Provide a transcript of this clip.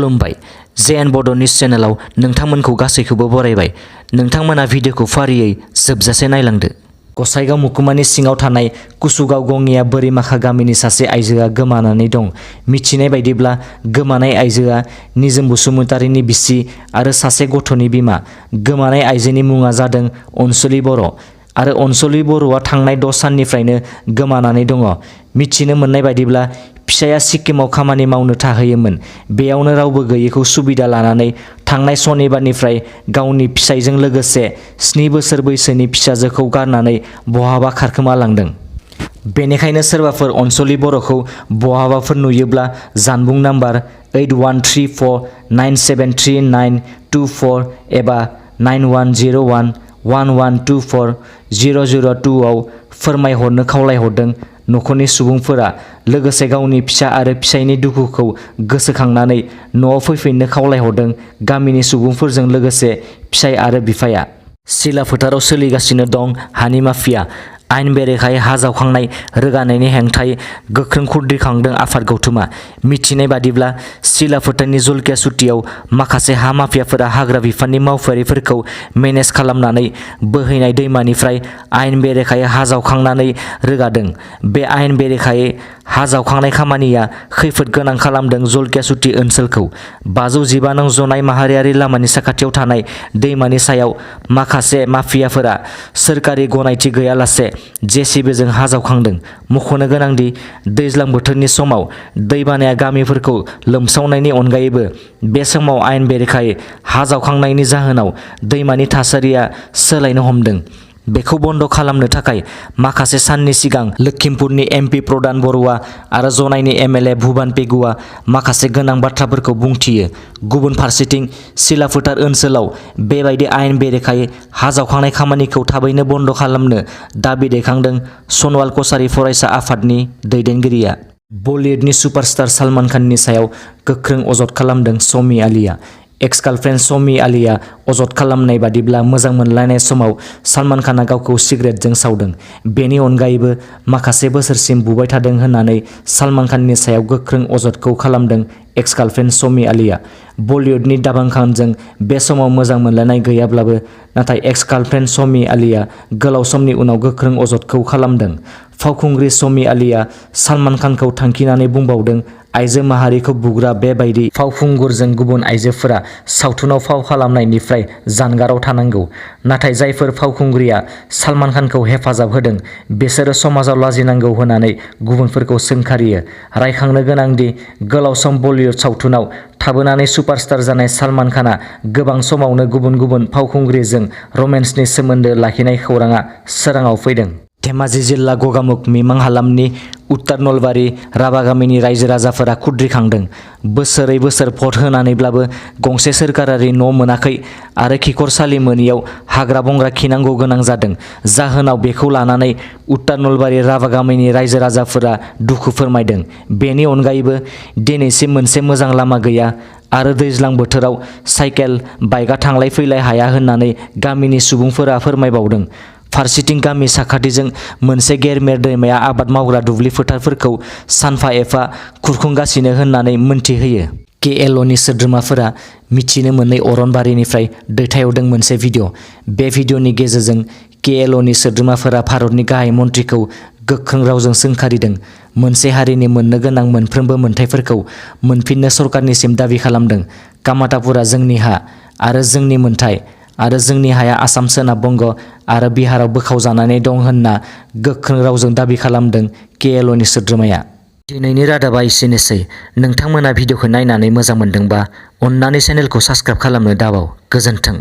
खुलुमबाय जेएन बड निउज चेनेलाव नोंथांमोनखौ गासैखौबो बरायबाय। नोंथांमोना भिडिअखौ फारियै जोबजासे नायलांदो। गसाइगाव मुकुमानि सिङाव थानाय कुसुगाव गङिया बोरिमाखा गामिनि सासे आइजोआ गोमानानै दं। मिथिनाय बायदिब्ला गोमानाय आइजोआ निजोम बसुमतारीनि बिसि आरो सासे गथ'नि बिमा। गोमानाय आइजोनि मुङा जादों अनसुलि बर' आरो अनसुलि बर'आ थांनाय 10 साननिफ्रायनो गोमानानै दङ। मिथिनो मोननाय बायदिब्ला फिसाया सिक्किमाव खामानि मावनो थाहैयोमोन। बेयावनो रावबो गैयैखौ सुबिदा लानानै थांनाय सनिबारनिफ्राय गावनि फिसायजों लोगोसे 7 बोसोर बैसोनि फिसाजोखौ गारनानै बहाबा खारखोमालांदों। बेनिखायनो सोरबाफोर अनसुलि बर'खौ बहाबाफोर नुयोब्ला जानबुं नाम्बार 8134973924 एबा 910111240002 आव फोरमायहरनो खावलायहरदों। नखरनि सुबुंफोरा लोगोसे गावनि फिसा आरो फिसायनि दुखुखौ गोसोखांनानै न'आव फैफिननो खावलायहरदों। गामिनि सुबुंफोरजों लोगोसे फिसाय आरो बिफाया। सिला फोथाराव सोलिगासिनो दं हानि माफिया। आयेन बेरेखायै हा जावखांनाय रोगानायनि हेंथायै गोख्रों खुद्रिखांदों आफाद गौथुमा। मिथिनाय बादिब्ला सिला फोथारनि जलकिया सुतियाव माखासे हा माफियाफोरा हाग्रा बिफाननि मावफारिफोरखौ मेनेज खालामनानै बोहैनाय दैमानिफ्राय आयेन बेरेखायै हा जावखांनानै रोगादों। बे आयेन बेरेखायै हा जावखांनाय खामानिया खैफोद गोनां खालामदों जलकिया सुति ओनसोलखौ। 515 नं जनाय माहारियारि लामानि साखाथियाव थानाय दैमानि सायाव माखासे माफियाफोरा सोरखारि गनायथि गैयालासे जेसिबिजों हा जावखांदों। मख'नो गोनांदि दैज्लां बोथोरनि समाव दैबानाया गामिफोरखौ लोमसावनायनि अनगायैबो बे समाव आयेन बेरेखायै हा जावखांनायनि जाहोनाव दैमानि थासारिया सोलायनो हमदों। बेखौ बन्द खालामनो थाखाय माखासे साननि सिगां लखिमपुरनि एमपि प्रदान बर'आ आरो जनाइनि एमएलए भुबान पेगुआ माखासे गोनां बाथ्राफोरखौ बुंथियो। गुबुन फारसेथिं सिला फोथार ओनसोलाव बेबायदि आयेन बेरेखायै हा जावखांनाय खामानिखौ थाबैनो बन्द खालामनो दाबि दैखांदों सनवाल कछारी फरायसा आफादनि दैदेनगिरिया। बलिउडनि सुपारस्टार सलमान खाननि सायाव गोख्रों अजद खालामदों समी आलीआ। एक्स गार्लफ्रेन्ड समी आलीआ अजद खालामनाय बादिब्ला मोजां मोनलायनाय समाव सलमान खानआ गावखौ सिगारेटजों सावदों। बेनि अनगायैबो माखासे बोसोरसिम बुबाय थादों होननानै सलमान खाननि सायाव गोख्रों अजदखौ खालामदों एक्स गार्लफ्रेन्ड समी आलीआ। बलिउडनि दाबां खानजों बे समाव मोजां मोनलायनाय गैयाब्लाबो नाथाय एक्स गार्लफ्रेन्ड समी आलीआ गोलाव समनि उनाव गोख्रों अजदखौ खालामदों। फावखुंग्रि समी आलीआ सलमान खानखौ थांखिनानै बुंबावदों आइजो माहारिखौ बुग्रा बेबायदि फावखुंगुरजों गुबुन आइजोफोरा सावथुनाव फाव खालामनायनिफ्राय जानगाराव थानांगौ। नाथाय जायफोर फावखुंग्रिया सलमान खानखौ हेफाजाब होदों बिसोरो समाजाव लाजिनांगौ होननानै गुबुनफोरखौ सोंखारियो। रायखांनो गोनांदि गोलाव सम बलिउड सावथुनाव थाबोनानै सुपारस्टार जानाय सलमान खानआ गोबां समावनो गुबुन गुबुन फावखुंग्रिजों रमेन्सनि सोमोन्दो लाखिनाय खौराङा सोराङाव फैदों। धेमाजि जिल्ला गगामुग मिमां हालामनि उत्तर नलबारि राभा गामिनि रायजो राजाफोरा खुद्रिखांदों। बोसोरै बोसोर भट होनानैब्लाबो गंसे सोरखारारि न' मोनाखै आरो खिखरसालि मोनियाव हाग्रा बंग्रा खिनांगौ गोनां जादों। जाहोनाव बेखौ लानानै उत्तर नलबारि राभा गामिनि रायजो राजाफोरा दुखु फोरमायदों। बेनि अनगायैबो दिनैसिम मोनसे मोजां लामा गैया आरो दैज्लां बोथोराव साइकेल बाइकआ थांलाय फैलाय हाया होननानै गामिनि सुबुंफोरा फोरमायबावदों। फारसेथिं गामि साखाथिजों मोनसे गेरमेर दैमाया आबाद मावग्रा दुब्लि फोथारफोरखौ सानफा एफा खुरखांगासिनो होननानै मोनथिहोयो। केएलअनि सोद्रोमाफोरा मिथिनो मोनै अरनबारिनिफ्राय दैथायहरदों मोनसे भिडिअ'। बे भिडिअ'नि गेजेरजों केएलअनि सोद्रोमाफोरा भारतनि गाहाय मन्थ्रिखौ गोख्रों रावजों सोंखारिदों। मोनसे हारिनि मोननो गोनां मोनफ्रोमबो मोनथायफोरखौ मोनफिननो सरकारनिसिम दाबि खालामदों। कामातापुरा जोंनि हा आरो जोंनि मोनथाय आरो जोंनि हाया आसाम सोनाब बंग आरो बिहाराव बोखावजानानै दं होनना गोख्रों रावजों दाबि खालामदों केएलअनि सोद्रोमाया। दिनैनि रादाबा एसेनोसै। नोंथांमोना भिडिअखौ नायनानै मोजां मोनदोंबा अन्नानै चेनेलखौ साबस्क्राइब खालामनो दाबाव। गोजोन्थों।